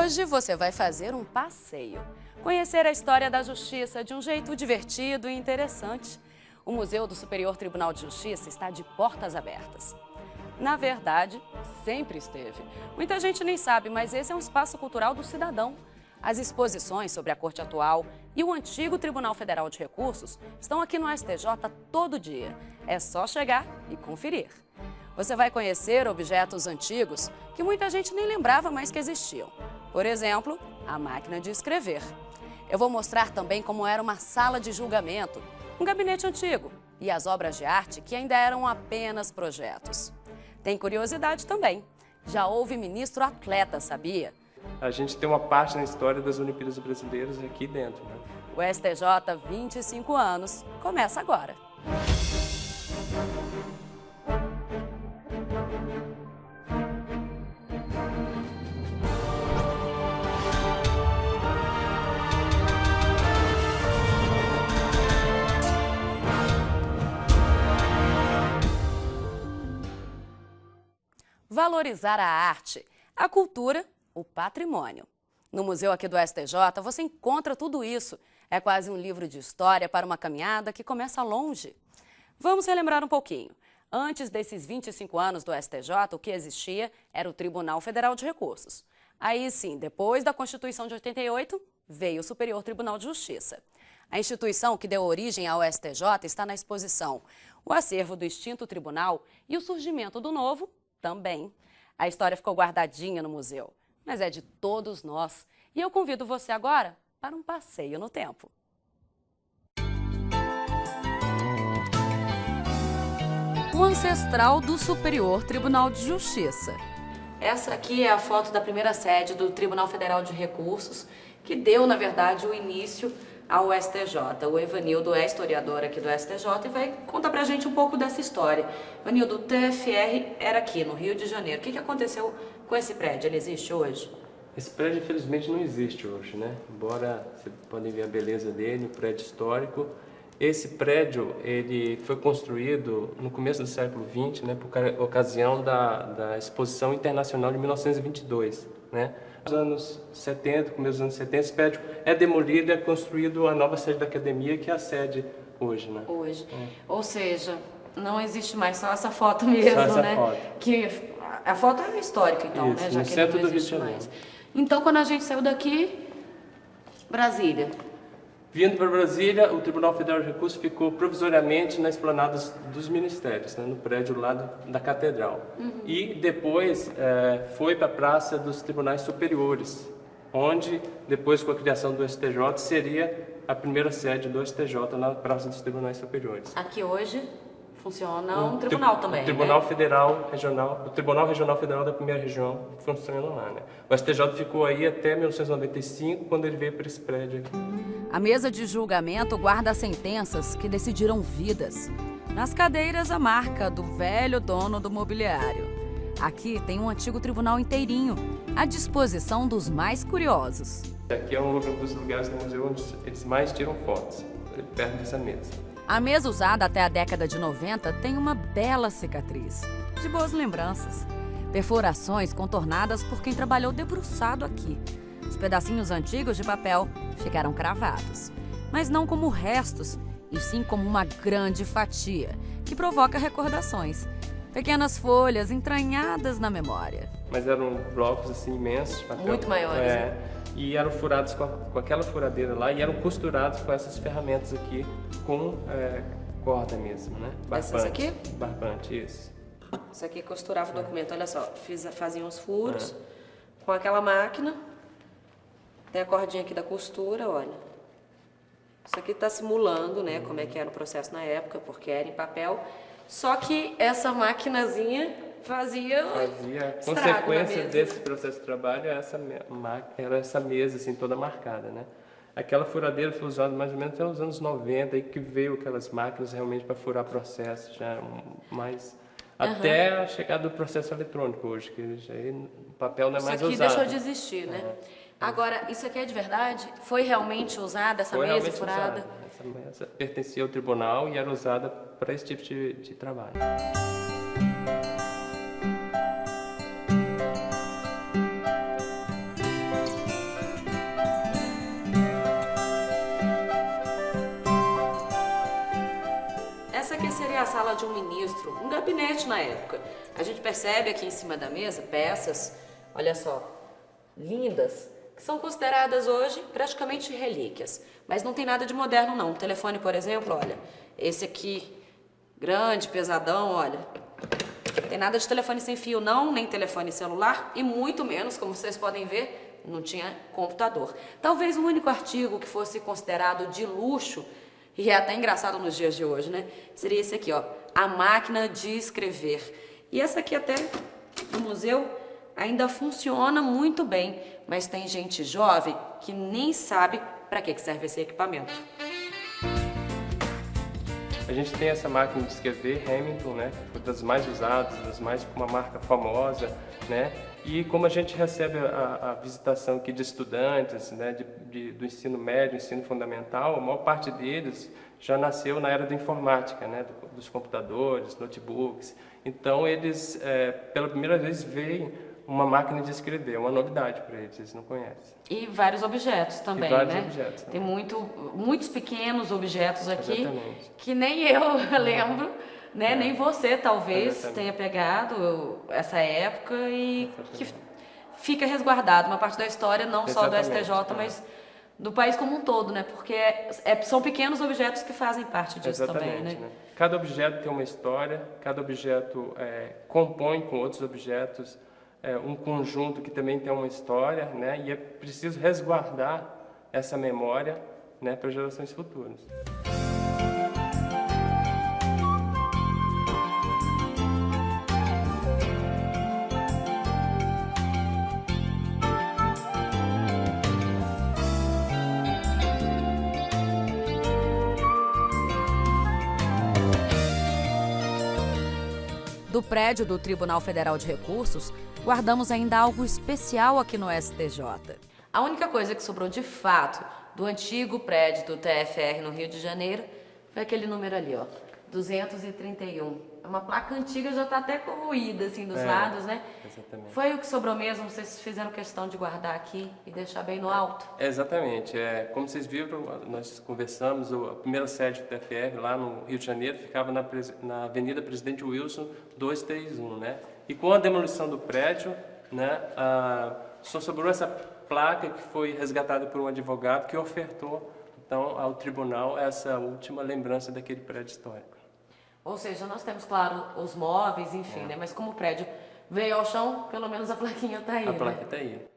Hoje você vai fazer um passeio, conhecer a história da justiça de um jeito divertido e interessante. O Museu do Superior Tribunal de Justiça está de portas abertas. Na verdade, sempre esteve. Muita gente nem sabe, mas esse é um espaço cultural do cidadão. As exposições sobre a Corte atual e o antigo Tribunal Federal de Recursos estão aqui no STJ todo dia. É só chegar e conferir. Você vai conhecer objetos antigos que muita gente nem lembrava mais que existiam. Por exemplo, a máquina de escrever. Eu vou mostrar também como era uma sala de julgamento, um gabinete antigo e as obras de arte que ainda eram apenas projetos. Tem curiosidade também. Já houve ministro atleta, sabia? A gente tem uma parte na história das Olimpíadas Brasileiras aqui dentro, né? O STJ 25 anos começa agora. Valorizar a arte, a cultura, o patrimônio. No museu aqui do STJ você encontra tudo isso. É quase um livro de história para uma caminhada que começa longe. Vamos relembrar um pouquinho. Antes desses 25 anos do STJ, o que existia era o Tribunal Federal de Recursos. Aí sim, depois da Constituição de 88, veio o Superior Tribunal de Justiça. A instituição que deu origem ao STJ está na exposição O Acervo do Extinto Tribunal e o Surgimento do Novo também. A história ficou guardadinha no museu, mas é de todos nós. E eu convido você agora para um passeio no tempo. O ancestral do Superior Tribunal de Justiça. Essa aqui é a foto da primeira sede do Tribunal Federal de Recursos, que deu, na verdade, o início ao STJ. O Evanildo é historiador aqui do STJ e vai contar pra gente um pouco dessa história. Evanildo, o TFR era aqui no Rio de Janeiro. O que aconteceu com esse prédio? Ele existe hoje? Esse prédio, infelizmente, não existe hoje, né? Embora vocês podem ver a beleza dele, o prédio histórico. Esse prédio, ele foi construído no começo do século XX, né, por ocasião da Exposição Internacional de 1922, né? Nos anos 70, começo dos anos 70, esse prédio é demolido e é construído a nova sede da academia, que é a sede hoje, né? Hoje. Ou seja, não existe mais só essa foto mesmo, só essa né? Foto. Que a foto é histórica, então, Isso, né? Já no que centro ele não do Rio de existe Janeiro. mais. Então, quando a gente saiu daqui, Brasília. Vindo para Brasília, o Tribunal Federal de Recursos ficou provisoriamente na esplanada dos ministérios, né, no prédio lá da Catedral. E depois foi para a Praça dos Tribunais Superiores, onde, depois com a criação do STJ, seria a primeira sede do STJ na Praça dos Tribunais Superiores. Aqui hoje funciona um tribunal também, o Tribunal né? Federal Regional, o Tribunal Regional Federal da primeira região funciona lá, né? O STJ ficou aí até 1995, quando ele veio para esse prédio aqui. A mesa de julgamento guarda sentenças que decidiram vidas. Nas cadeiras, a marca do velho dono do mobiliário. Aqui tem um antigo tribunal inteirinho, à disposição dos mais curiosos. Aqui é um dos lugares do museu onde eles mais tiram fotos, perto dessa mesa. A mesa usada até a década de 90 tem uma bela cicatriz, de boas lembranças. Perfurações contornadas por quem trabalhou debruçado aqui. Os pedacinhos antigos de papel ficaram cravados, mas não como restos, e sim como uma grande fatia, que provoca recordações. Pequenas folhas entranhadas na memória. Mas eram blocos assim imensos de papel. Muito maiores, né? E eram furados com aquela furadeira lá e eram costurados com essas ferramentas aqui, com corda mesmo, né? Barbante. Essas aqui? Barbante, isso. Isso aqui costurava o documento, olha só, faziam os furos com aquela máquina. Tem a cordinha aqui da costura, olha. Isso aqui está simulando, né, como é que era o processo na época, porque era em papel. Só que essa maquinazinha fazia a consequência desse processo de trabalho era essa mesa assim, toda marcada, né? Aquela furadeira foi usada mais ou menos até os anos 90, aí que veio aquelas máquinas realmente para furar processos, já mais... Até a chegada do processo eletrônico hoje, que já o papel não é mais usado. Isso aqui deixou de existir, né? Agora, isso aqui é de verdade? Foi realmente usada essa mesa furada? Essa mesa pertencia ao tribunal e era usada para esse tipo de trabalho. aqui seria a sala de um ministro, um gabinete na época. A gente percebe aqui em cima da mesa peças, olha só, lindas, que são consideradas hoje praticamente relíquias. Mas não tem nada de moderno não. O telefone, por exemplo, olha, esse aqui, grande, pesadão, olha. Não tem nada de telefone sem fio não, nem telefone celular e muito menos, como vocês podem ver, não tinha computador. Talvez o único artigo que fosse considerado de luxo, e é até engraçado nos dias de hoje, né? Seria esse aqui, ó, a máquina de escrever. E essa aqui até no museu ainda funciona muito bem, mas tem gente jovem que nem sabe para que serve esse equipamento. A gente tem essa máquina de escrever Hamilton, né, que foi das mais usadas, das mais com uma marca famosa, né, e como a gente recebe a visitação aqui de estudantes, né, do ensino médio, ensino fundamental, a maior parte deles já nasceu na era da informática, né, dos computadores, notebooks. Então eles, pela primeira vez, veem uma máquina de escrever, uma novidade para eles, eles não conhecem. E vários objetos também, vários né? Objetos, tem muitos pequenos objetos aqui. Exatamente. Que nem eu lembro, né? Nem você talvez Exatamente. tenha pegado essa época e que fica resguardado uma parte da história, não só do STJ, mas do país como um todo, né? Porque são pequenos objetos que fazem parte disso também, né? Cada objeto tem uma história, cada objeto compõe com outros objetos um conjunto que também tem uma história, né? E é preciso resguardar essa memória, né, para gerações futuras. Do prédio do Tribunal Federal de Recursos, guardamos ainda algo especial aqui no STJ. A única coisa que sobrou de fato do antigo prédio do TFR no Rio de Janeiro foi aquele número ali, ó, 231. É uma placa antiga, já está até corroída assim dos lados, né? Exatamente. Foi o que sobrou mesmo? Vocês fizeram questão de guardar aqui e deixar bem no alto? Exatamente. Como vocês viram, nós conversamos, a primeira sede do TFR lá no Rio de Janeiro ficava na Avenida Presidente Wilson 231, né? E com a demolição do prédio, né, só sobrou essa placa que foi resgatada por um advogado que ofertou então ao tribunal essa última lembrança daquele prédio histórico. Ou seja, nós temos, claro, os móveis, enfim, né? Mas como o prédio veio ao chão, pelo menos a plaquinha está aí. A placa está aí.